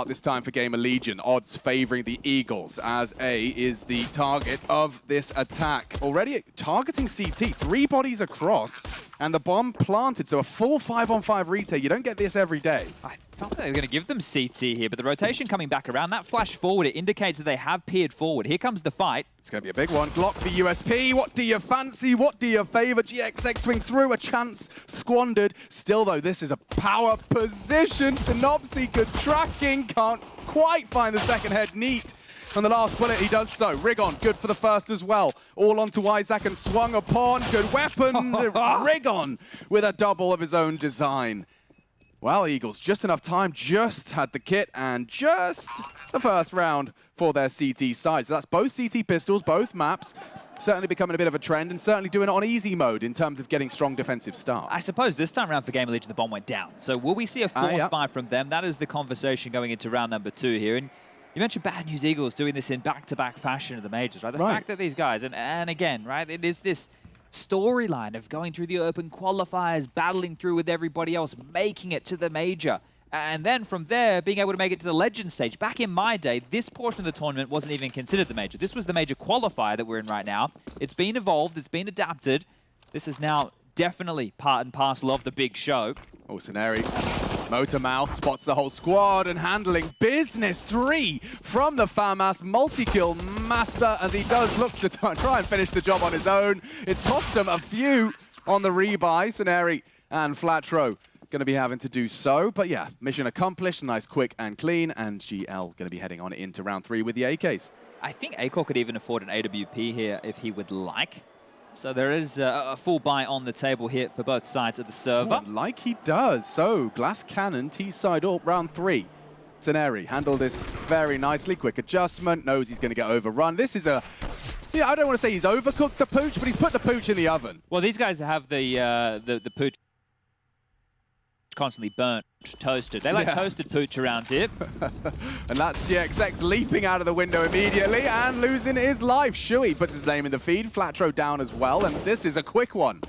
This time for Gamer Legion, odds favoring the Eagles as A is the target of this attack. Already targeting CT, 3 bodies across, and the bomb planted, so a full 5-on-5 retake. You don't get this every day. I thought they were going to give them CT here, but the rotation coming back around, that flash forward, it indicates that they have peered forward. Here comes the fight. It's going to be a big one. Glock for USP. What do you fancy? What do you favor? GXX swings through, a chance squandered. Still, though, this is a power position. Synopsy good tracking. Can't quite find the second head neat. On the last bullet, he does so. Rigon, good for the first as well. All onto Isaac and swung upon. Good weapon. Rigon with a double of his own design. Well, Eagles, just enough time, just had the kit, and just the first round for their CT side. So that's both CT pistols, both maps. Certainly becoming a bit of a trend, and certainly doing it on easy mode in terms of getting strong defensive starts. I suppose this time around for Gamer Legion, the bomb went down. So will we see a force buy from them? That is the conversation going into round number 2 here. And you mentioned Bad News Eagles doing this in back-to-back fashion of the majors, right? The fact that these guys, and again, right, it is this storyline of going through the open qualifiers, battling through with everybody else, making it to the major. And then from there, being able to make it to the legend stage. Back in my day, this portion of the tournament wasn't even considered the major. This was the major qualifier that we're in right now. It's been evolved, it's been adapted. This is now definitely part and parcel of the big show. Oh, Scenari. Motor Mouth spots the whole squad and handling business. 3 from the FAMAS multi-kill master as he does look to try and finish the job on his own. It's cost him a few on the rebuy. Scenari and Flatro going to be having to do so. But yeah, mission accomplished. Nice, quick and clean. And GL going to be heading on into round 3 with the AKs. I think Acor could even afford an AWP here if he would like. So there is a full buy on the table here for both sides of the server. Oh, like he does. So, Glass Cannon, T-side up, round 3. Scenari handled this very nicely. Quick adjustment, knows he's going to get overrun. This is a... Yeah, I don't want to say he's overcooked the pooch, but he's put the pooch in the oven. Well, these guys have the pooch constantly burnt, toasted. They like toasted pooch around here. And that's GXX leaping out of the window immediately and losing his life. Shui puts his name in the feed, Flatro down as well, and this is a quick one.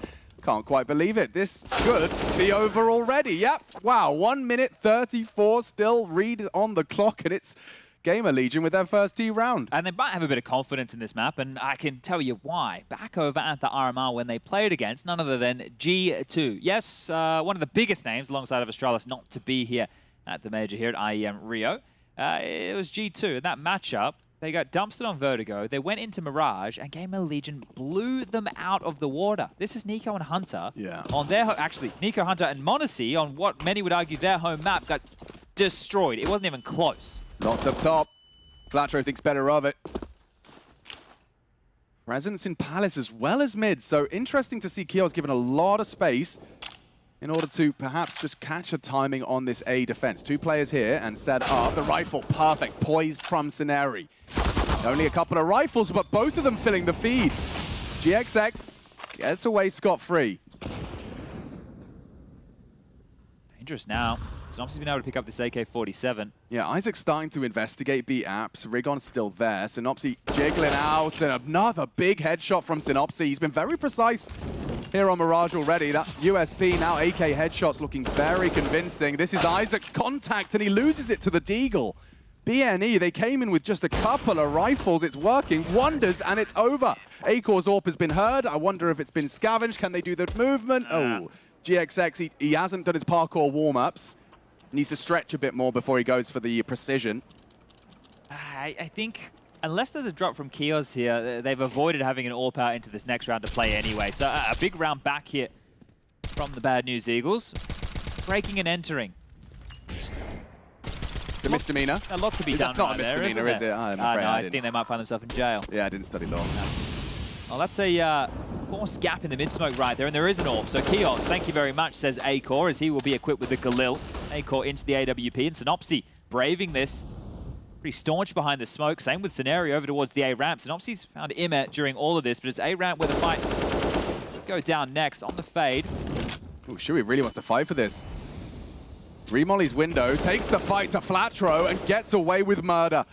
Can't quite believe it. This could be over already. Yep, wow, 1 minute 34 still read on the clock, and it's Gamer Legion with their first T round. And they might have a bit of confidence in this map, and I can tell you why. Back over at the RMR when they played against none other than G2. Yes, one of the biggest names alongside of Astralis not to be here at the major here at IEM Rio. It was G2. In that matchup, they got dumpstered on Vertigo. They went into Mirage, and Gamer Legion blew them out of the water. This is Nico and Hunter. On their actually, Nico, Hunter, and Monacy on what many would argue their home map got destroyed. It wasn't even close. Lots up top. Flatro thinks better of it. Presence in Palace as well as mid, so interesting to see Kio's given a lot of space in order to perhaps just catch a timing on this A defense. 2 players here and set up. The rifle, perfect, poised from Scenari. Only a couple of rifles, but both of them filling the feed. GXX gets away scot-free. Dangerous now. Synopsys been able to pick up this AK-47. Yeah, Isaac's starting to investigate B apps. Rigon's still there. Synopsy jiggling out, and another big headshot from Synopsy. He's been very precise here on Mirage already. That USP, now AK headshots looking very convincing. This is Isaac's contact, and he loses it to the Deagle. BNE, they came in with just a couple of rifles. It's working wonders, and it's over. Acor's AWP has been heard. I wonder if it's been scavenged. Can they do the movement? Oh, GXX, he hasn't done his parkour warm-ups. Needs to stretch a bit more before he goes for the precision. I think, unless there's a drop from Kios here, they've avoided having an AWP out into this next round to play anyway. So a big round back here from the Bad News Eagles. Breaking and entering. It's a misdemeanor. A lot to be done. That's not a misdemeanor, is it? I'm afraid no, I think they might find themselves in jail. Yeah, I didn't study law. Well, that's a force gap in the mid-smoke right there, and there is an AWP. So Kios, thank you very much, says Acor, as he will be equipped with the Galil. Acor into the AWP, and Synopsy braving this. Pretty staunch behind the smoke. Same with Scenario over towards the A ramp. Synopsy's found Imet during all of this, but it's A ramp where the fight go down next on the fade. Oh, Shui really wants to fight for this. Remolly's window, takes the fight to Flatro and gets away with murder.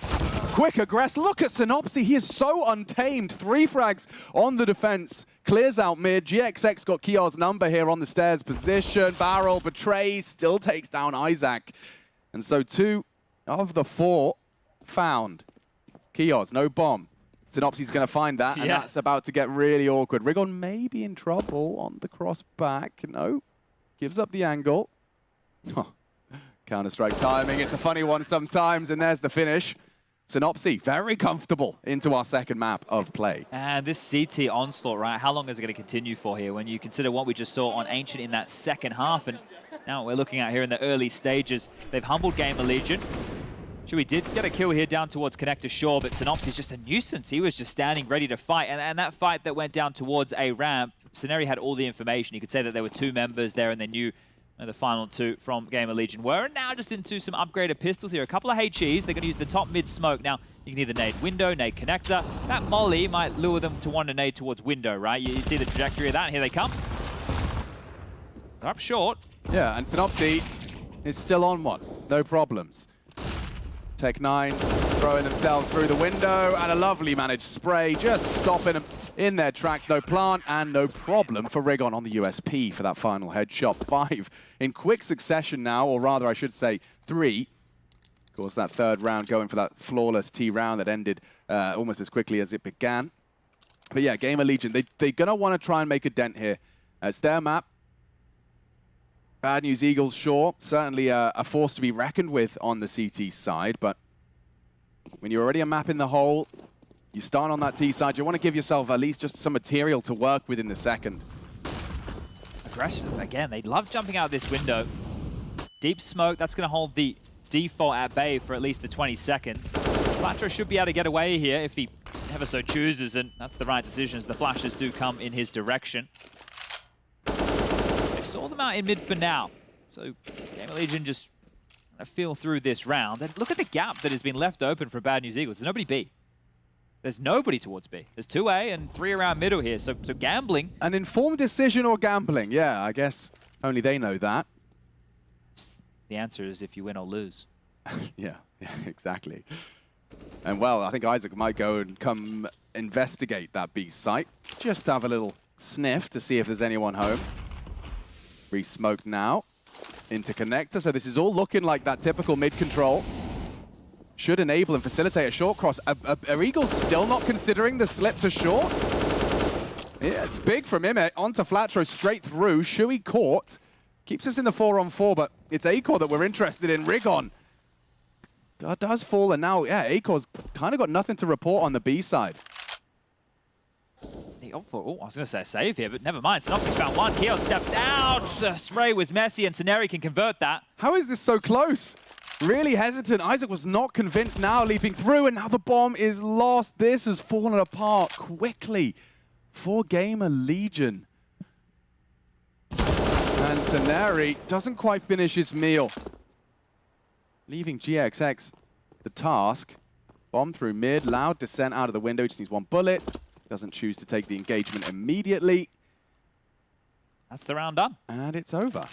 Quick aggress, look at Synopsy, he is so untamed. 3 frags on the defense, clears out mid. GXX got Kiar's number here on the stairs position. Barrel betrays, still takes down Isaac. And so 2 of the 4 found. Kios, no bomb. Synopsy's going to find that, and that's about to get really awkward. Rigon may be in trouble on the cross back. No, gives up the angle. Counter-strike timing, it's a funny one sometimes, and there's the finish. Synopsy, very comfortable into our second map of play. And this CT onslaught, right, how long is it going to continue for here when you consider what we just saw on Ancient in that second half? And now we're looking at here in the early stages. They've humbled Gamer Legion. Chewy did get a kill here down towards Connector Shore, but Synopsy's just a nuisance. He was just standing ready to fight. And that fight that went down towards a ramp, Scenario had all the information. You could say that there were 2 members there, and they knew the final 2 from Gamer Legion were. And now just into some upgraded pistols here. A couple of HEs. They're going to use the top mid smoke. Now, you can either nade window, nade connector. That molly might lure them to want to nade towards window, right? You see the trajectory of that. Here they come. They're up short. Yeah, and Synopsy is still on one. No problems. Tech9 throwing themselves through the window, and a lovely managed spray, just stopping them in their tracks. No plant and no problem for Rigon on the USP for that final headshot. 5 in quick succession now, or rather I should say 3. Of course, that third round going for that flawless T round that ended almost as quickly as it began. But yeah, Gamer Legion, they're going to want to try and make a dent here. It's their map. Bad News Eagles, sure, certainly a force to be reckoned with on the CT side, but when you're already a map in the hole, you start on that T side, you want to give yourself at least just some material to work with in the second. Aggressive, again, they love jumping out this window. Deep smoke, that's going to hold the default at bay for at least the 20 seconds. Flatro should be able to get away here if he ever so chooses, and that's the right decision as the flashes do come in his direction. All them out in mid for now. So Gamer Legion just feel through this round. And look at the gap that has been left open for Bad News Eagles. There's nobody B. There's nobody towards B. There's 2A and 3 around middle here. So gambling. An informed decision or gambling? Yeah, I guess only they know that. The answer is if you win or lose. yeah, exactly. And well, I think Isaac might go and come investigate that B site. Just have a little sniff to see if there's anyone home. Re-smoked now into connector, so this is all looking like that typical mid-control. Should enable and facilitate a short cross. Are Eagles still not considering the slip to short? Yeah, it's big from him onto Flatro, straight through. Shui caught. Keeps us in the 4-on-4, but it's Acor that we're interested in. Rigon does fall, and now, yeah, Acor's kind of got nothing to report on the B side. Oh, I was going to say a save here, but never mind. Synopsis found one. Kios steps out. The spray was messy, and Scenario can convert that. How is this so close? Really hesitant. Isaac was not convinced now, leaping through, and now the bomb is lost. This has fallen apart quickly for Gamer Legion. And Scenario doesn't quite finish his meal, leaving GXX the task. Bomb through mid, loud descent out of the window, just needs 1 bullet. Doesn't choose to take the engagement immediately. That's the round done. And it's over.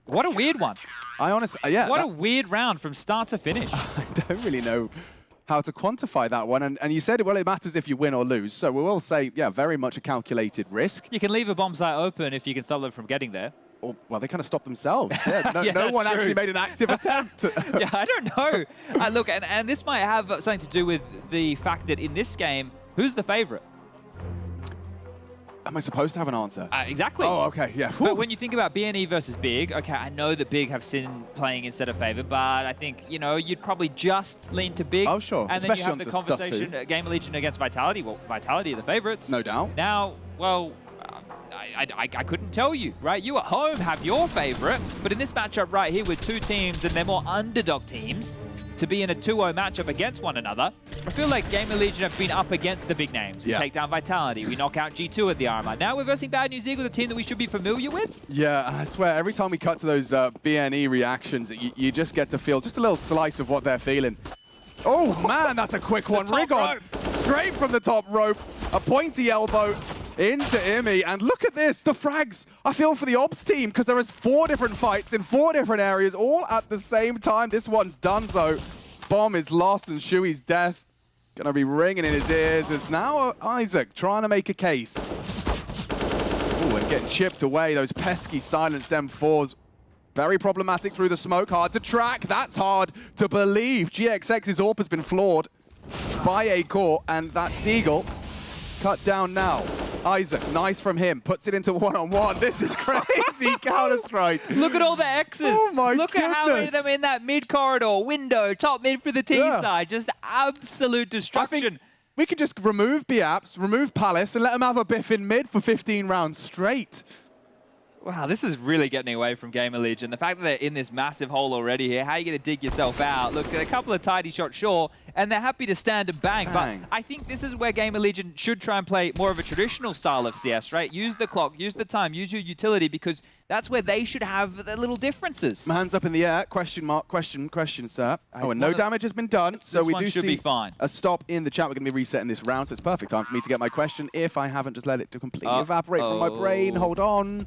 What a weird one. I honestly, yeah. What a weird round from start to finish. I don't really know how to quantify that one. And you said, well, it matters if you win or lose. So we will say, yeah, very much a calculated risk. You can leave a bomb site open if you can stop them from getting there. Or, well, they kind of stopped themselves. Yeah, yeah, no one true. actually made an active attempt. Yeah, I don't know. Look, and this might have something to do with the fact that in this game, who's the favorite? Am I supposed to have an answer? Exactly. Oh, okay, yeah. But when you think about BNE versus Big, okay, I know that Big have Sin playing instead of Favor, but I think, you know, you'd probably just lean to Big. Oh, sure. And then you have the conversation, Gamer Legion against Vitality. Well, Vitality are the favorites. No doubt. Now, well, I couldn't tell you, right? You at home have your favorite, but in this matchup right here with 2 teams and they're more underdog teams, to be in a 2-0 matchup against one another, I feel like Gamer Legion have been up against the big names. We take down Vitality, we knock out G2 at the RMI. Now we're versing Bad News Eagles, a team that we should be familiar with. Yeah, I swear, every time we cut to those BNE reactions, you just get to feel just a little slice of what they're feeling. Oh, man, that's a quick one. Rigon, straight from the top rope, a pointy elbow into Imi, and look at this, the frags. I feel for the ops team, because there is 4 different fights in 4 different areas, all at the same time. This one's done so. Bomb is lost, and Shui's death gonna be ringing in his ears. It's now Isaac trying to make a case. Ooh, and getting chipped away. Those pesky silenced M4s Very problematic through the smoke. Hard to track. That's hard to believe. GXX's AWP has been floored by A-Core, and that Deagle cut down now. Isaac, nice from him. Puts it into one-on-one. This is crazy Counter-Strike. Look at all the X's. Oh my Look goodness. at how many of them in that mid-corridor, window, top mid for the T side. Just absolute destruction. We could just remove BAPS, remove Palace, and let them have a biff in mid for 15 rounds straight. Wow, this is really getting away from Gamer Legion. The fact that they're in this massive hole already here, how are you going to dig yourself out? Look, a couple of tidy shots, sure, and they're happy to stand and bang. But I think this is where Gamer Legion should try and play more of a traditional style of CS, right? Use the clock, use the time, use your utility, because that's where they should have the little differences. My hands up in the air. Question mark, question, sir. Oh, and no damage has been done, so we do see a stop in the chat. We're going to be resetting this round, so it's perfect time for me to get my question if I haven't just let it to completely evaporate from my brain. Hold on.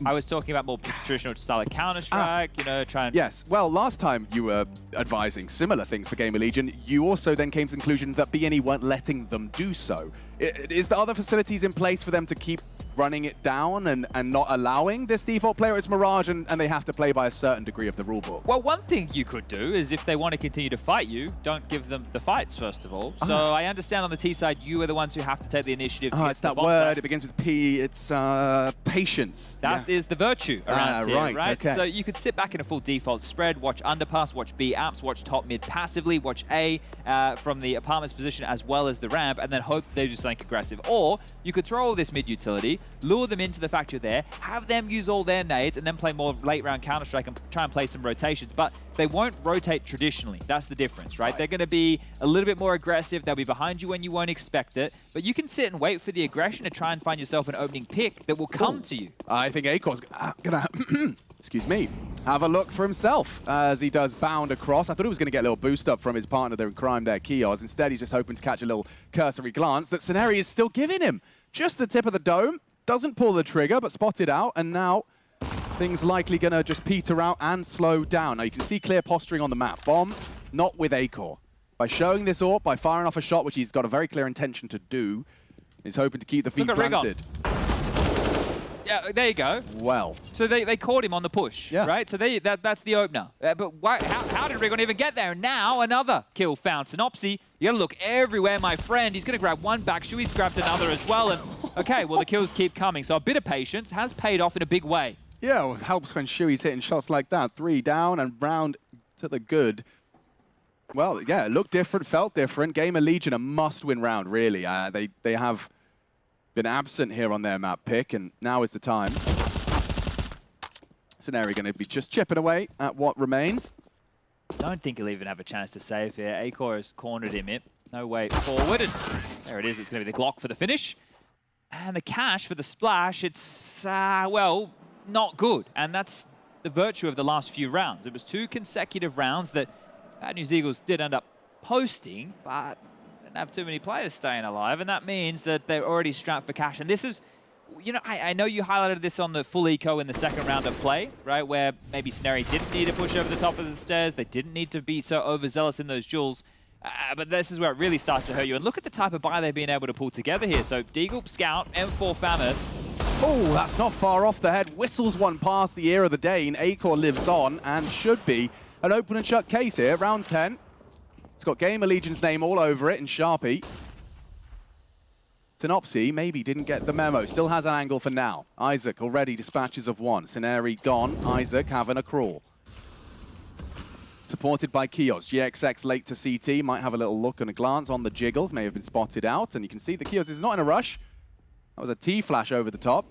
I was talking about more traditional style of Counter-Strike, you know, trying... Yes, well, last time you were advising similar things for Gamer Legion, you also then came to the conclusion that BNE weren't letting them do so. Is there other facilities in place for them to keep running it down and not allowing this default player as Mirage, and they have to play by a certain degree of the rulebook? Well, one thing you could do is if they want to continue to fight you, don't give them the fights, first of all. So I understand on the T side, you are the ones who have to take the initiative to get it's to the that bomb word, side. it begins with P, it's patience. That is the virtue around here, right? Okay. So you could sit back in a full default spread, watch underpass, watch B apps, watch top mid passively, watch A from the apartment's position as well as the ramp, and then hope they do something aggressive. Or you could throw all this mid utility, lure them into the fact you're there, have them use all their nades, and then play more late round Counter-Strike and try and play some rotations. But they won't rotate traditionally. That's the difference, right? They're going to be a little bit more aggressive. They'll be behind you when you won't expect it. But you can sit and wait for the aggression to try and find yourself an opening pick that will come to you. I think A-Core's gonna, excuse me, have a look for himself as he does bound across. I thought he was going to get a little boost up from his partner there in crime there, Kios. Instead, he's just hoping to catch a little cursory glance that Scenario is still giving him. Just the tip of the dome. Doesn't pull the trigger, but spotted out, and now things likely going to just peter out and slow down. Now you can see clear posturing on the map. Bomb, not with A-Core. By showing this AWP, by firing off a shot, which he's got a very clear intention to do, he's hoping to keep the feet planted. Yeah, there you go. Well. So they caught him on the push, right? So that's the opener. But how did Rigon even get there? And now another kill found. Synopsy, you gotta look everywhere, my friend. He's gonna grab one back. Shui's grabbed another as well. And okay, well, the kills keep coming. So a bit of patience has paid off in a big way. Yeah, well, it helps when Shui's hitting shots like that. 3 down and round to the good. Well, yeah, it looked different, felt different. Gamer Legion, a must-win round, really. They have been absent here on their map pick, and now is the time. Scenario going to be just chipping away at what remains. Don't think he'll even have a chance to save here. A-Core has cornered him in. No way forward. And there it is. It's going to be the Glock for the finish. And the cash for the splash, it's, well, not good. And that's the virtue of the last few rounds. It was 2 consecutive rounds that Bad News Eagles did end up posting, but have too many players staying alive, and that means that they're already strapped for cash. And this is, you know, I know you highlighted this on the full eco in the second round of play, right, where maybe Scenario didn't need to push over the top of the stairs, they didn't need to be so overzealous in those duels, but this is where it really starts to hurt you. And look at the type of buy they've been able to pull together here. So Deagle, Scout, M4 Famus. Oh, that's not far off the head. Whistles one past the ear of the Dane. A-Core lives on and should be an open and shut case here, round 10. It's got Gamer Legion's name all over it in Sharpie. Synopsy maybe didn't get the memo. Still has an angle for now. Isaac already dispatches of 1. Scenario gone. Isaac having a crawl. Supported by Kios. GXX late to CT. Might have a little look and a glance on the jiggles. May have been spotted out. And you can see that Kios is not in a rush. That was a T-flash over the top.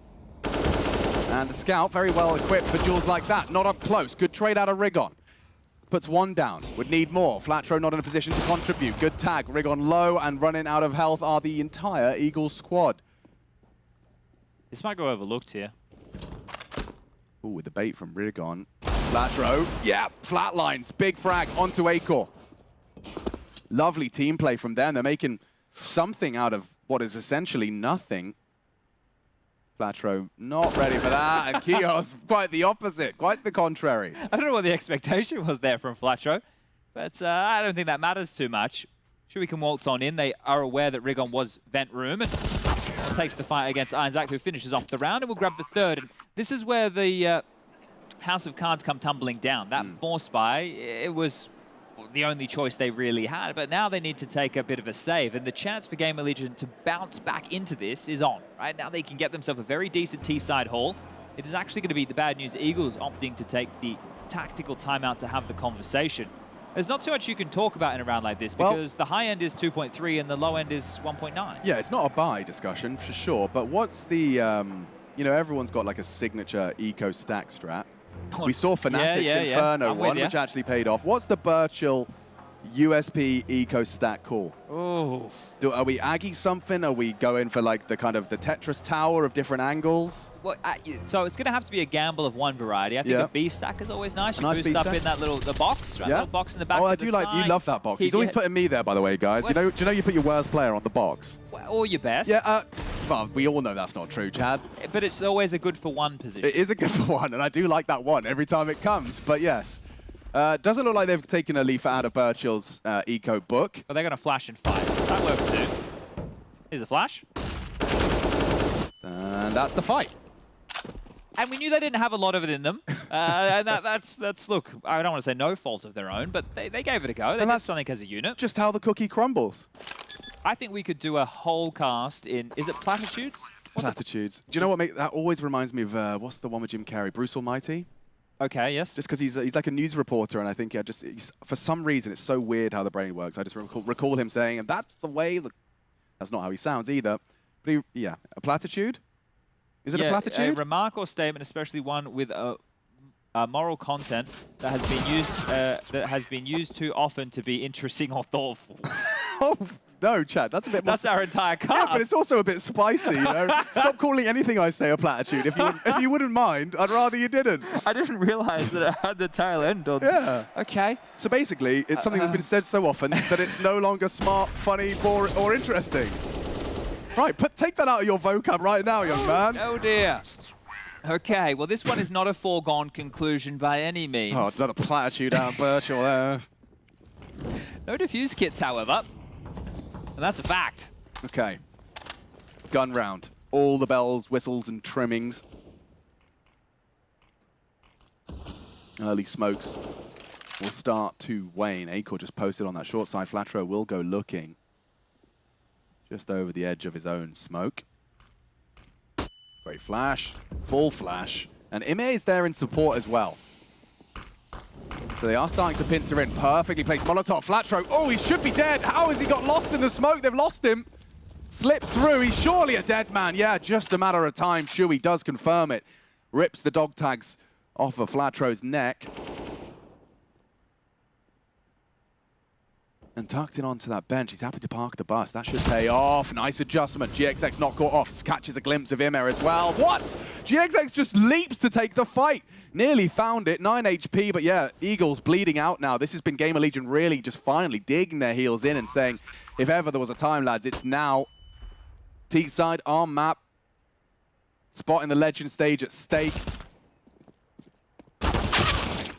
And the Scout very well equipped for duels like that. Not up close. Good trade out of Rigon. Puts 1 down, would need more. Flatro not in a position to contribute. Good tag, Rigon low and running out of health are the entire Eagles squad. This might go overlooked here. Ooh, with the bait from Rigon. Flatro, yeah, flatlines, big frag onto A-Core. Lovely team play from them. They're making something out of what is essentially nothing. Flatro not ready for that, and Kios quite the opposite, quite the contrary. I don't know what the expectation was there from Flatro, but I don't think that matters too much. Sure, we can waltz on in. They are aware that Rigon was vent room, and takes the fight against Isaac, who finishes off the round, and will grab the third. And this is where the House of Cards come tumbling down. That force buy, it was the only choice they really had, but now they need to take a bit of a save, and the chance for Gamer Legion to bounce back into this is on. Right now they can get themselves a very decent T-side haul. It is actually going to be the Bad News Eagles opting to take the tactical timeout to have the conversation. There's not too much you can talk about in a round like this because the high end is 2.3 and the low end is 1.9. Yeah, it's not a buy discussion for sure, but what's the, you know, everyone's got like a signature eco stack strat. We saw Fanatics Inferno one, which actually paid off. What's the Birchill USP eco stack call? Oh. Are we Aggie something? Are we going for like the kind of the Tetris tower of different angles? Well, so it's going to have to be a gamble of one variety. I think a B stack is always nice. You boost up in that the box, right? Little box in the back. Oh, I do like. You love that box. He's always putting me there, by the way, guys. Do you know you put your worst player on the box? Or your best. Yeah. Well, we all know that's not true, Chad. But it's always a good for one position. It is a good for one, and I do like that one every time it comes. But yes. Doesn't look like they've taken a leaf out of Birchill's eco book. But they're going to flash in 5. That works too. Here's a flash. And that's the fight. And we knew they didn't have a lot of it in them. And that's look, I don't want to say no fault of their own, but they gave it a go. They did something as a unit. Just how the cookie crumbles. I think we could do a whole cast in, is it Platitudes? Platitudes. Do you know what that always reminds me of, what's the one with Jim Carrey? Bruce Almighty? Okay, yes. Just because he's like a news reporter, and I think for some reason it's so weird how the brain works. I just recall him saying, and that's the way, that's not how he sounds either. But yeah, a platitude? Is it a platitude? A remark or statement, especially one with a moral content that has been used too often to be interesting or thoughtful. Oh, no, Chad, that's a bit more... That's our entire cast. Yeah, but it's also a bit spicy, you know? Stop calling anything I say a platitude. If you wouldn't mind, I'd rather you didn't. I didn't realize that it had the tail end on. Yeah. Okay. So basically, it's something that's been said so often that it's no longer smart, funny, boring, or interesting. Right, take that out of your vocab right now, young man. Oh, dear. Okay, well, this one is not a foregone conclusion by any means. Oh, it's not a platitude out of Birchall there. No defuse kits, however. And that's a fact. Okay. Gun round. All the bells, whistles, and trimmings. Early smokes will start to wane. Acor just posted on that short side. Flatro will go looking just over the edge of his own smoke. Great flash. Full flash. And Ime is there in support as well. So they are starting to pincer in. Perfectly placed Molotov. Flatro. Oh, he should be dead. How has he got lost in the smoke? They've lost him. Slips through. He's surely a dead man. Yeah, just a matter of time. Shui does confirm it. Rips the dog tags off of Flatro's neck. And tucked in onto that bench. He's happy to park the bus. That should pay off. Nice adjustment. GXX not caught off. Catches a glimpse of Imer as well. What? GXX just leaps to take the fight. Nearly found it. 9 HP, but yeah, Eagles bleeding out now. This has been Gamer Legion really just finally digging their heels in and saying, if ever there was a time, lads, it's now. T-side, arm map. Spot in the Legend stage at stake.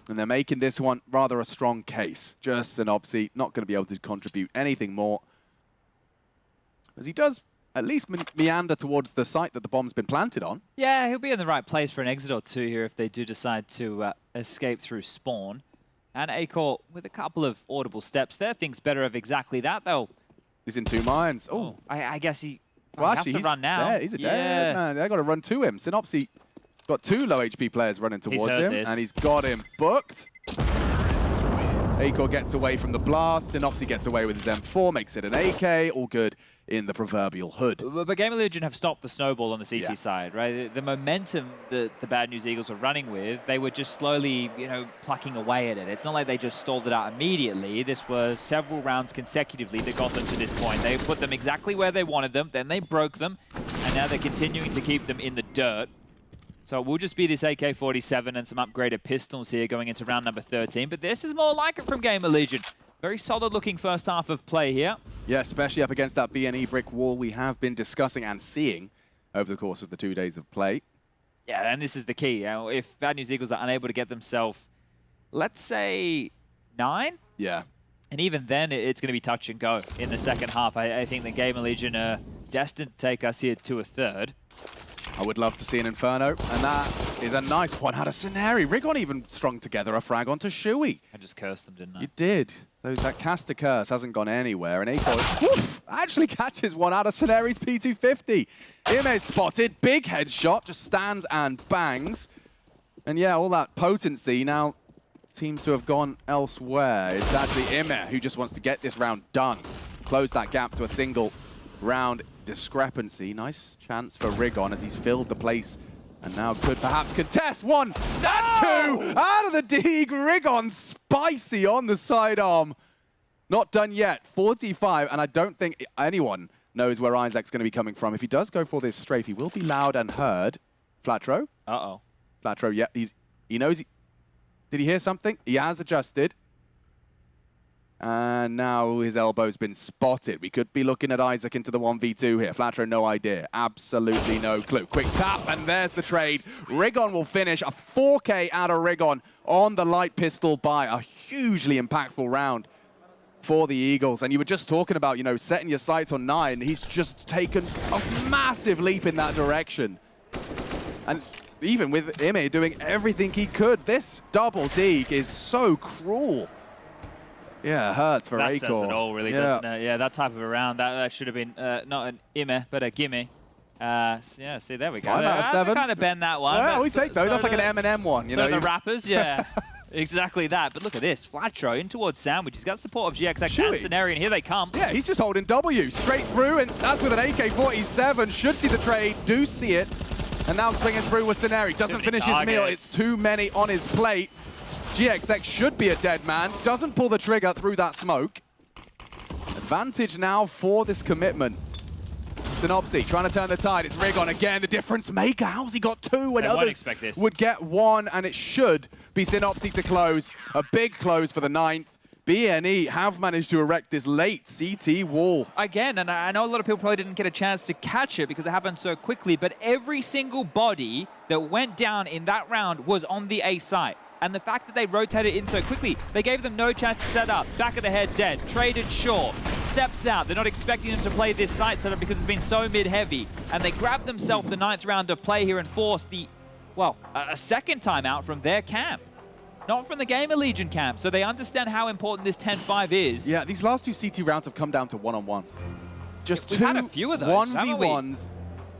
And they're making this one rather a strong case. Just an Obsi, not going to be able to contribute anything more. As he does at least meander towards the site that the bomb's been planted on. Yeah, he'll be in the right place for an exit or two here if they do decide to escape through spawn. And Acor, with a couple of audible steps there, thinks better of exactly that, though. He's in 2 mines. Oh, I guess he actually, has to run now. He's a dead man. They've got to run to him. Synopsy got 2 low HP players running towards him, and he's got him booked. Acor gets away from the blast. Synopsy gets away with his M4, makes it an AK. All good in the proverbial hood. But Gamer Legion have stopped the snowball on the CT side, right? The momentum that the Bad News Eagles were running with, they were just slowly, you know, plucking away at it. It's not like they just stalled it out immediately. This was several rounds consecutively that got them to this point. They put them exactly where they wanted them, then they broke them, and now they're continuing to keep them in the dirt. So it will just be this AK-47 and some upgraded pistols here going into round number 13. But this is more like it from Gamer Legion. Very solid-looking first half of play here. Yeah, especially up against that BNE brick wall we have been discussing and seeing over the course of the 2 days of play. Yeah, and this is the key. If Bad News Eagles are unable to get themselves, let's say, 9? Yeah. And even then, it's going to be touch and go in the second half. I think the Gamer Legion are destined to take us here to a third. I would love to see an Inferno, and that is a nice one out of Scenario. Rigon even strung together a frag onto Shui. I just cursed them, didn't I? You did. That caster curse hasn't gone anywhere, and Aiko actually catches one out of Scenario's P250. IEM spotted, big headshot, just stands and bangs. And yeah, all that potency now seems to have gone elsewhere. It's actually IEM who just wants to get this round done. Close that gap to a single round discrepancy. Nice chance for Rigon as he's filled the place and now could perhaps contest. 1 and 2 out of the dig. Rigon spicy on the sidearm. Not done yet. 45, and I don't think anyone knows where Isaac's going to be coming from. If he does go for this strafe, he will be loud and heard. Flatro? Uh-oh. Flatro, yeah, he knows. Did he hear something? He has adjusted. And now his elbow's been spotted. We could be looking at Isaac into the 1v2 here. Flatro, no idea. Absolutely no clue. Quick tap, and there's the trade. Rigon will finish. A 4K out of Rigon on the light pistol buy. A hugely impactful round for the Eagles. And you were just talking about, you know, setting your sights on 9. He's just taken a massive leap in that direction. And even with IEM doing everything he could, this double dig is so cruel. Yeah, it hurts for Aiko. That says it all, really, doesn't it? Yeah, that type of a round, that should have been not an IEM, but a gimme. Yeah, see, there we go. 5 out of 7. Kind of bend that one. Yeah, we take those. That's like an M&M one, you know. The rappers, yeah. Exactly that. But look at this. Flatro in towards Sandwich. He's got support of GXX and Scenario, and here they come. Yeah, he's just holding W straight through, and that's with an AK-47. Should see the trade, do see it. And now swinging through with Scenario. Doesn't finish his meal. It's too many on his plate. GXX should be a dead man. Doesn't pull the trigger through that smoke. Advantage now for this commitment. Synopsy trying to turn the tide. It's Rigon again, the difference maker. How's he got 2 when others would get 1? And it should be Synopsy to close. A big close for the 9th. BNE have managed to erect this late CT wall. Again, and I know a lot of people probably didn't get a chance to catch it because it happened so quickly, but every single body that went down in that round was on the A site. And the fact that they rotated in so quickly, they gave them no chance to set up. Back of the head, dead. Traded short. Steps out. They're not expecting them to play this site setup because it's been so mid-heavy. And they grabbed themselves the 9th round of play here and forced the, well, a second time out from their camp. Not from the Gamer Legion camp. So they understand how important this 10-5 is. Yeah, these last 2 CT rounds have come down to one-on-ones. Just We've 2 had a few of those, 1v1s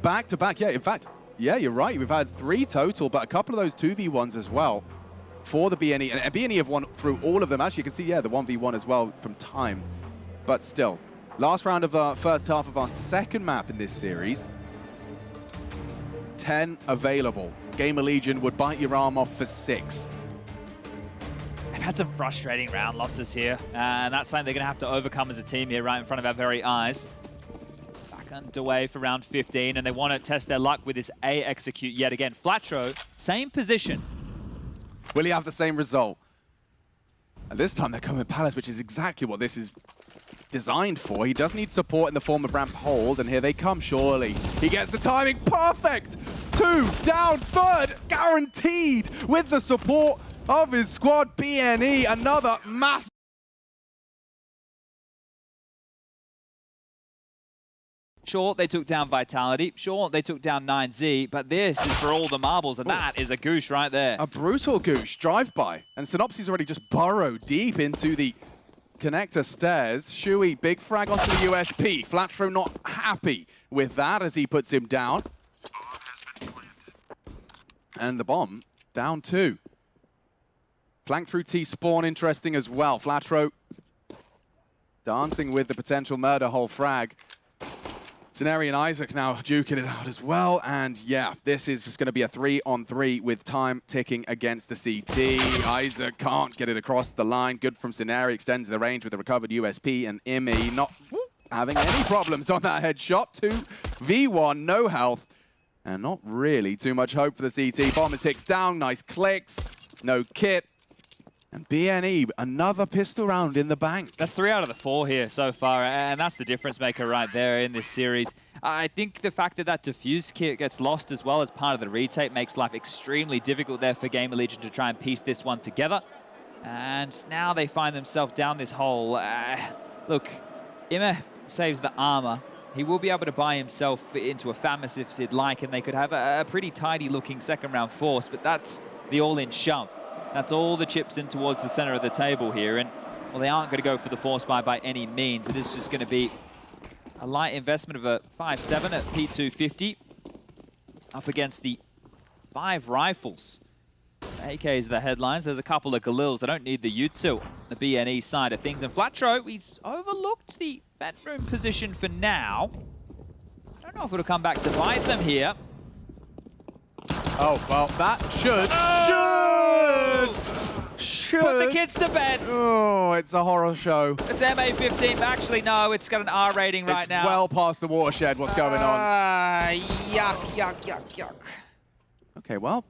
back-to-back. Yeah, in fact, yeah, you're right. We've had 3 total, but a couple of those 2v1s as well for the BNE. And BNE have won through all of them. Actually, you can see, yeah, the 1v1 as well from time. But still, last round of our first half of our second map in this series. 10 available. Gamer Legion would bite your arm off for 6. They've had some frustrating round losses here. And that's something they're going to have to overcome as a team here right in front of our very eyes. Back underway for round 15. And they want to test their luck with this A execute yet again. Flatro, same position. Will he have the same result? And this time they're coming Palace, which is exactly what this is designed for. He does need support in the form of ramp hold, and here they come, surely. He gets the timing perfect! 2 down, 3rd guaranteed with the support of his squad. BNE, another massive. Sure, they took down Vitality. Sure, they took down 9Z, but this is for all the marbles, and that is a goosh right there. A brutal goosh drive-by, and Synopsy's already just burrowed deep into the connector stairs. Shui, big frag onto the USP. Flatro not happy with that as he puts him down. And the bomb down 2. Flank through T-spawn, interesting as well. Flatro dancing with the potential murder hole frag. Scenario and Isaac now duking it out as well. And yeah, this is just going to be a 3-on-3 with time ticking against the CT. Isaac can't get it across the line. Good from Scenario, extends the range with the recovered USP, and IEM not having any problems on that headshot. 2v1, no health, and not really too much hope for the CT. Bomber ticks down, nice clicks, no kit. And BNE, another pistol round in the bank. That's 3 out of the 4 here so far, and that's the difference maker right there in this series. I think the fact that that diffuse kit gets lost as well as part of the retake makes life extremely difficult there for Gamer Legion to try and piece this one together. And now they find themselves down this hole. Look, IEM saves the armor, he will be able to buy himself into a Famis if he'd like, and they could have a pretty tidy-looking second-round force, but that's the all-in shove. That's all the chips in towards the center of the table here, and, well, they aren't going to go for the force buy by any means. It is just going to be a light investment of a 5.7 at P250 up against the 5 rifles. AK's the headlines. There's a couple of Galils. They don't need the Jutsu, the BNE side of things. And Flatro, he's overlooked the vent room position for now. I don't know if it'll come back to bite them here. Oh, well, that should put the kids to bed. Oh, it's a horror show. It's MA15. Actually, no, it's got an R rating right now. It's well past the watershed. What's going on? Yuck, yuck, yuck, yuck. Okay, well,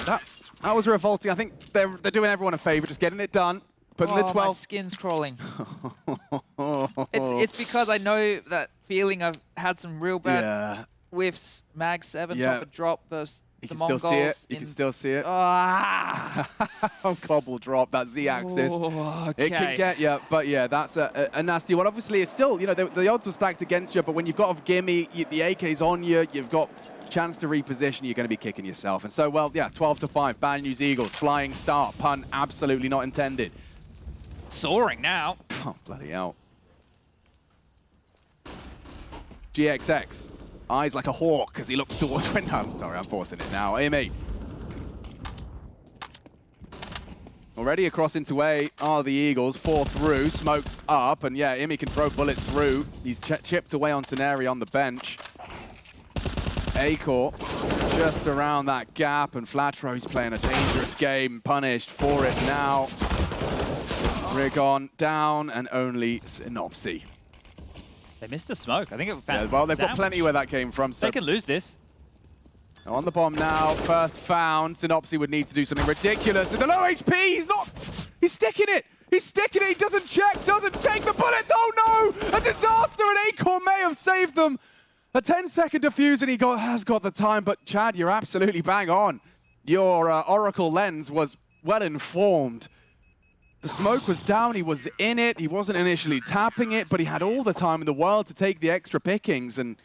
that was revolting. I think they're doing everyone a favor, just getting it done. Putting the 12. My skin's crawling. It's because I know that feeling. I've had some real bad whiffs. Mag 7, top of drop versus the Mongols. Still see it. You can still see it. Cobble drop, that Z-axis. Oh, okay. It can get you, but yeah, that's a nasty one. Obviously, it's still, you know, the odds were stacked against you, but when you've got a gimme, the AK's on you, you've got chance to reposition, you're going to be kicking yourself. And so, well, yeah, 12-5, Bad News Eagles, flying start, pun absolutely not intended. Soaring now. Oh, bloody hell. GXX, eyes like a hawk as he looks towards window. I'm sorry, I'm forcing it now. Amy. Already across into A are the Eagles, 4 through, smokes up, and yeah, Imi can throw bullets through. He's chipped away on Teneri on the bench. Acor just around that gap, and Flatro's playing a dangerous game, punished for it now. Rigon down, and only Synopsy. They missed a smoke. I think it found well, they've got plenty where that came from. So they can lose this. On the bomb now, first found. Synopsy would need to do something ridiculous. With the low HP, he's sticking it. He's sticking it. He doesn't check, doesn't take the bullets. Oh no, a disaster, and Acor may have saved them. A 10-second defuse, and he has got the time. But Chad, you're absolutely bang on. Your Oracle lens was well informed. The smoke was down, he was in it, he wasn't initially tapping it, but he had all the time in the world to take the extra pickings, and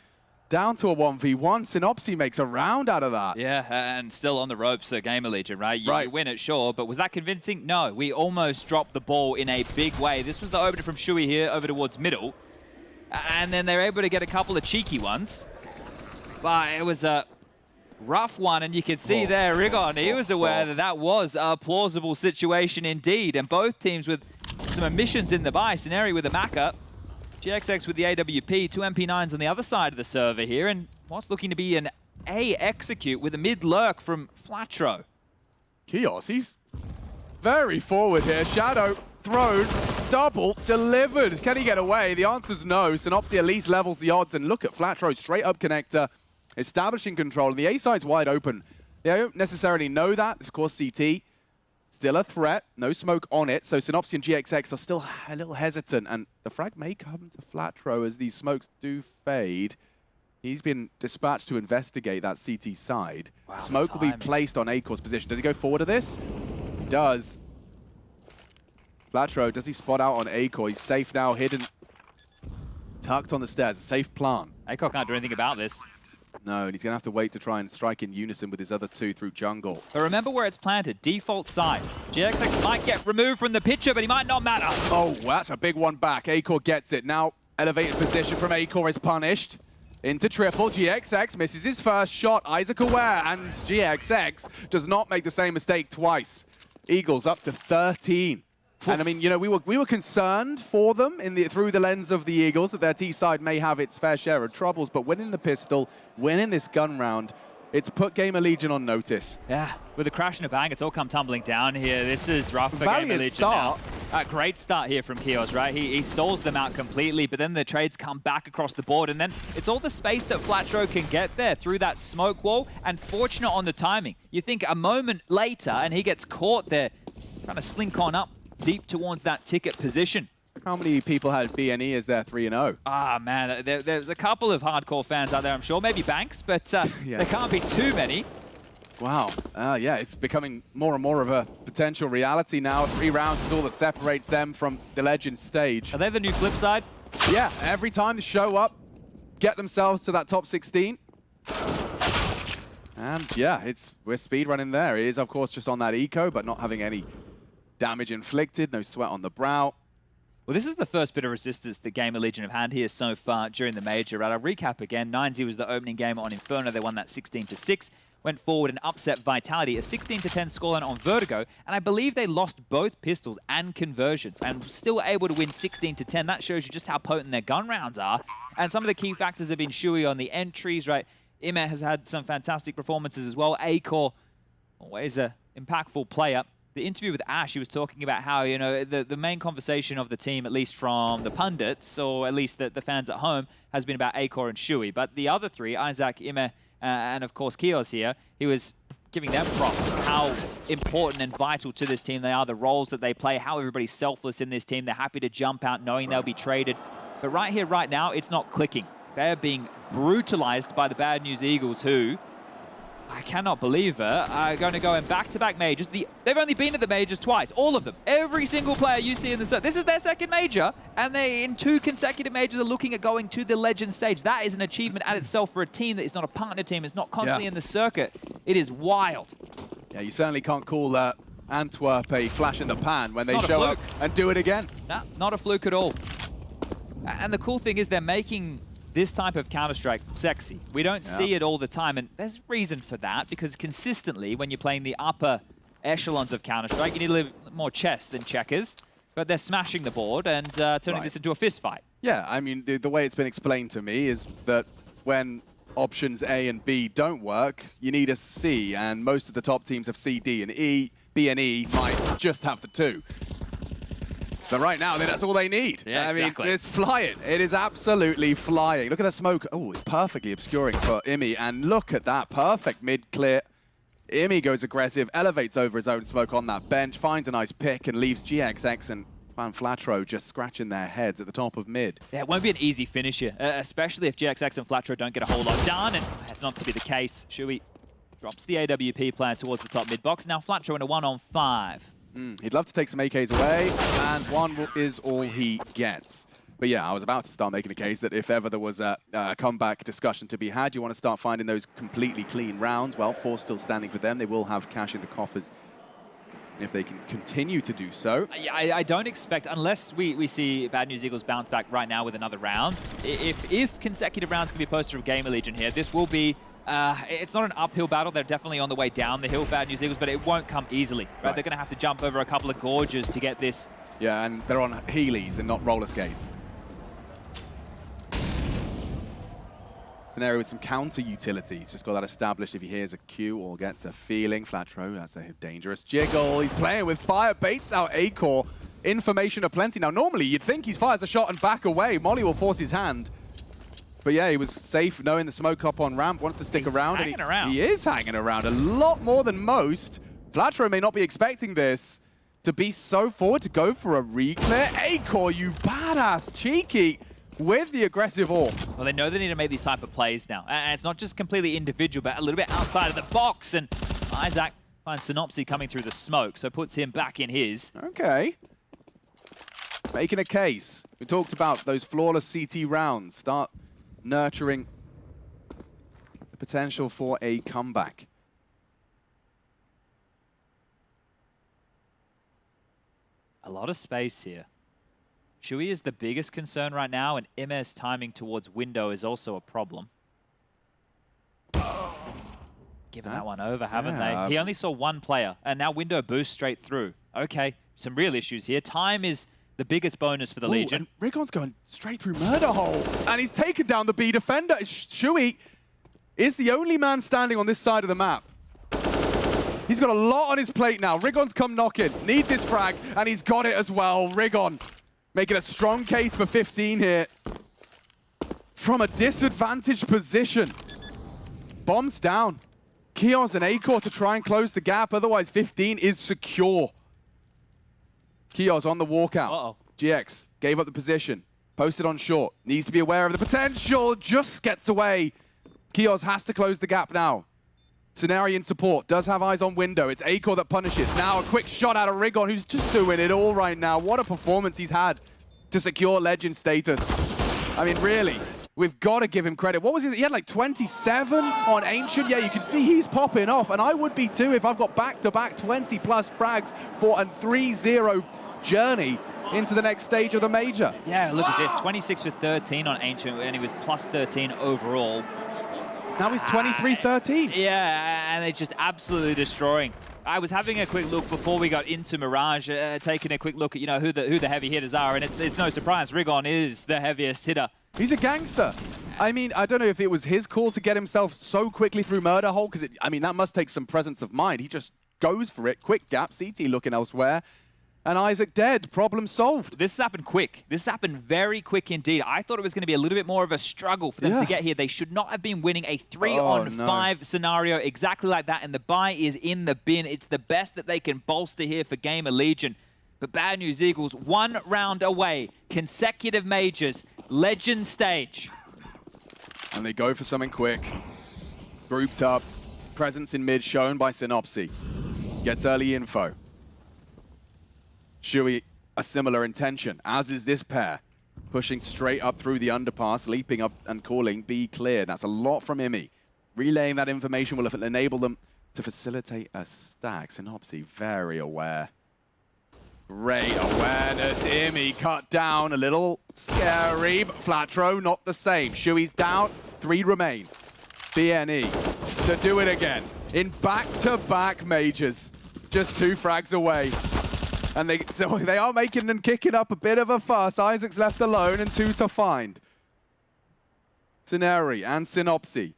down to a 1v1, Synopsy makes a round out of that. Yeah, and still on the ropes at Gamer Legion, right? You win it, sure, but was that convincing? No, we almost dropped the ball in a big way. This was the opener from Shui here over towards middle, and then they're able to get a couple of cheeky ones, but it was a rough one, and you can see there, Rigon, he was aware that that was a plausible situation indeed, and both teams with some emissions in the buy. Teneri with the Maka, GXX with the AWP, 2 MP9s on the other side of the server here, and what's looking to be an A execute with a mid-lurk from Flatro. Kios, he's very forward here. Shadow thrown, double, delivered. Can he get away? The answer's no. Synopsy at least levels the odds, and look at Flatro, straight up connector, establishing control, and the A side's wide open. They don't necessarily know that. Of course, CT, still a threat. No smoke on it, so Synopsy and GXX are still a little hesitant, and the frag may come to Flatro as these smokes do fade. He's been dispatched to investigate that CT side. Wow, smoke will be placed on Acor's position. Does he go forward to this? He does. Flatro, does he spot out on Acor? He's safe now, hidden, tucked on the stairs. A safe plant. Acor can't do anything about this. No, and he's going to have to wait to try and strike in unison with his other 2 through jungle. But remember where it's planted, default side. GXX might get removed from the picture, but he might not matter. Oh, that's a big one back. Acor gets it. Now, elevated position from Acor is punished. Into triple, GXX misses his first shot. Isaac aware, and GXX does not make the same mistake twice. Eagles up to 13. And I mean, you know, we were concerned for them through the lens of the Eagles that their T side may have its fair share of troubles, but winning the pistol, winning this gun round, it's put Gamer Legion on notice. Yeah, with a crash and a bang, it's all come tumbling down here. This is rough for Gamer Legion start. Now. Great start here from Kios, right? He stalls them out completely, but then the trades come back across the board, and then it's all the space that Flatro can get there through that smoke wall, and fortunate on the timing. You think a moment later, and he gets caught there, trying to slink on up deep towards that ticket position. How many people had BNE as their 3-0? Ah, man, there's a couple of hardcore fans out there, I'm sure. Maybe Banks, but there can't be too many. Wow. Yeah, it's becoming more and more of a potential reality now. 3 rounds is all that separates them from the Legends stage. Are they the new flip side? Yeah, every time they show up, get themselves to that top 16. And yeah, we're speedrunning there. He is, of course, just on that eco, but not having any damage inflicted, no sweat on the brow. Well, this is the first bit of resistance that Gamer Legion have had here so far during the major, right? I'll recap again. 9-0 was the opening game on Inferno. They won that 16-6. Went forward and upset Vitality, a 16-10 scoreline on Vertigo, and I believe they lost both pistols and conversions, and still able to win 16-10. That shows you just how potent their gun rounds are. And some of the key factors have been Shui on the entries, right? IEM has had some fantastic performances as well. Acor, always an impactful player. The interview with Ash, he was talking about how, you know, the main conversation of the team, at least from the pundits, or at least the fans at home, has been about Acor and Shui. But the other three, Isaac, IEM, and of course Kios here, he was giving them props, how important and vital to this team they are, the roles that they play, how everybody's selfless in this team. They're happy to jump out knowing they'll be traded. But right here, right now, it's not clicking. They're being brutalized by the Bad News Eagles, who, I cannot believe are going to go in back-to-back majors. They've only been at the majors twice, all of them. Every single player you see in the... This is their second major, and they, in 2 consecutive majors, are looking at going to the Legend stage. That is an achievement at itself for a team that is not a partner team. It's not constantly in the circuit. It is wild. Yeah, you certainly can't call Antwerp a flash in the pan when they show up and do it again. No, not a fluke at all. And the cool thing is they're making this type of Counter-Strike sexy. We don't see it all the time, and there's reason for that, because consistently, when you're playing the upper echelons of Counter-Strike, you need a little more chess than checkers, but they're smashing the board and turning this into a fist fight. Yeah, I mean, the way it's been explained to me is that when options A and B don't work, you need a C, and most of the top teams have C, D, and E. B and E might just have the 2. So right now, that's all they need. Yeah, exactly. I mean, it's flying. It is absolutely flying. Look at the smoke. Oh, it's perfectly obscuring for IMI. And look at that. Perfect mid-clear. IMI goes aggressive, elevates over his own smoke on that bench, finds a nice pick, and leaves GXX and Flatro just scratching their heads at the top of mid. Yeah, it won't be an easy finish here, especially if GXX and Flatro don't get a whole lot done. And that's not to be the case. Shui drops the AWP player towards the top mid box. Now Flatro in a 1-on-5. He'd love to take some AKs away, and 1 is all he gets. But yeah, I was about to start making a case that if ever there was a comeback discussion to be had, you want to start finding those completely clean rounds. Well, 4 still standing for them. They will have cash in the coffers if they can continue to do so. I don't expect, unless we see Bad News Eagles bounce back right now with another round, if consecutive rounds can be posted from Gamer Legion here, this will be it's not an uphill battle. They're definitely on the way down the hill, Bad News Eagles, but it won't come easily. Right? They're going to have to jump over a couple of gorges to get this. Yeah, and they're on Heelys and not roller skates. It's an area with some counter utilities. Just got that established if he hears a cue or gets a feeling. Flatro, that's a dangerous jiggle. He's playing with fire, baits out Acor. Information aplenty. Now, normally you'd think he fires a shot and back away. Molly will force his hand. But yeah, he was safe knowing the smoke up on ramp, wants to stick around. He is hanging around a lot more than most. Flatro may not be expecting this to be so forward to go for a re-clear. Acor, you badass, cheeky, with the aggressive AWP. Well, they know they need to make these type of plays now. And it's not just completely individual, but a little bit outside of the box. And Isaac finds Synopsy coming through the smoke, so puts him back in his. Okay. Making a case. We talked about those flawless CT rounds. Start nurturing the potential for a comeback. A lot of space here. Shui is the biggest concern right now, and MS timing towards window is also a problem. Given that one over, haven't they? He only saw 1 player, and now window boosts straight through. Okay, some real issues here. Time is the biggest bonus for the Legion. And Rigon's going straight through murder hole, and he's taken down the B defender. Shui is the only man standing on this side of the map. He's got a lot on his plate now. Rigon's come knocking, needs this frag, and he's got it as well. Rigon making a strong case for 15 here. From a disadvantaged position. Bombs down. Kios and Acor to try and close the gap, otherwise 15 is secure. Kios on the walkout. GX gave up the position. Posted on short. Needs to be aware of the potential. Just gets away. Kios has to close the gap now. Scenario in support. Does have eyes on window. It's Acor that punishes. Now a quick shot out of Rigon, who's just doing it all right now. What a performance he's had to secure legend status. I mean, really, We've got to give him credit. What was he? He had like 27 on Ancient. Yeah, you can see he's popping off, and I would be too if I've got back-to-back 20-plus frags for a 3-0 journey into the next stage of the major. Yeah, look at this. 26 for 13 on Ancient, and he was plus 13 overall. Now he's 23-13. Yeah, and they're just absolutely destroying. I was having a quick look before we got into Mirage, taking a quick look at, you know, who the heavy hitters are, and it's no surprise, Rigon is the heaviest hitter. He's a gangster. I mean, I don't know if it was his call to get himself so quickly through Murder Hole, because, I mean, that must take some presence of mind. He just goes for it. Quick gap, CT looking elsewhere. And Isaac dead. Problem solved. This has happened quick. This has happened very quick indeed. I thought it was going to be a little bit more of a struggle for them to get here. They should not have been winning a 3-on-5 scenario exactly like that, and the buy is in the bin. It's the best that they can bolster here for Gamer Legion. But Bad News Eagles, 1 round away, consecutive majors, legend stage. And they go for something quick. Grouped up. Presence in mid shown by Synopsy. Gets early info. Shui, a similar intention, as is this pair. Pushing straight up through the underpass, leaping up and calling, be clear. That's a lot from IMI. Relaying that information will enable them to facilitate a stack. Synopsy, very aware. Great awareness. IMI cut down, a little scary, but Flatro not the same. Shui's down, 3 remain. BNE to do it again in back-to-back majors. Just 2 frags away. And they are making and kicking up a bit of a fuss. Isaac's left alone and 2 to find. Cineri and Synopsy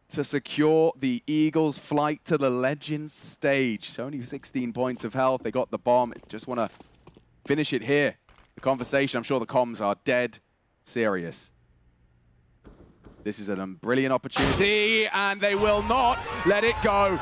to secure the Eagles' flight to the Legends stage. It's only 16 points of health. They got the bomb. Just want to finish it here. The conversation, I'm sure the comms are dead serious. This is a brilliant opportunity, and they will not let it go.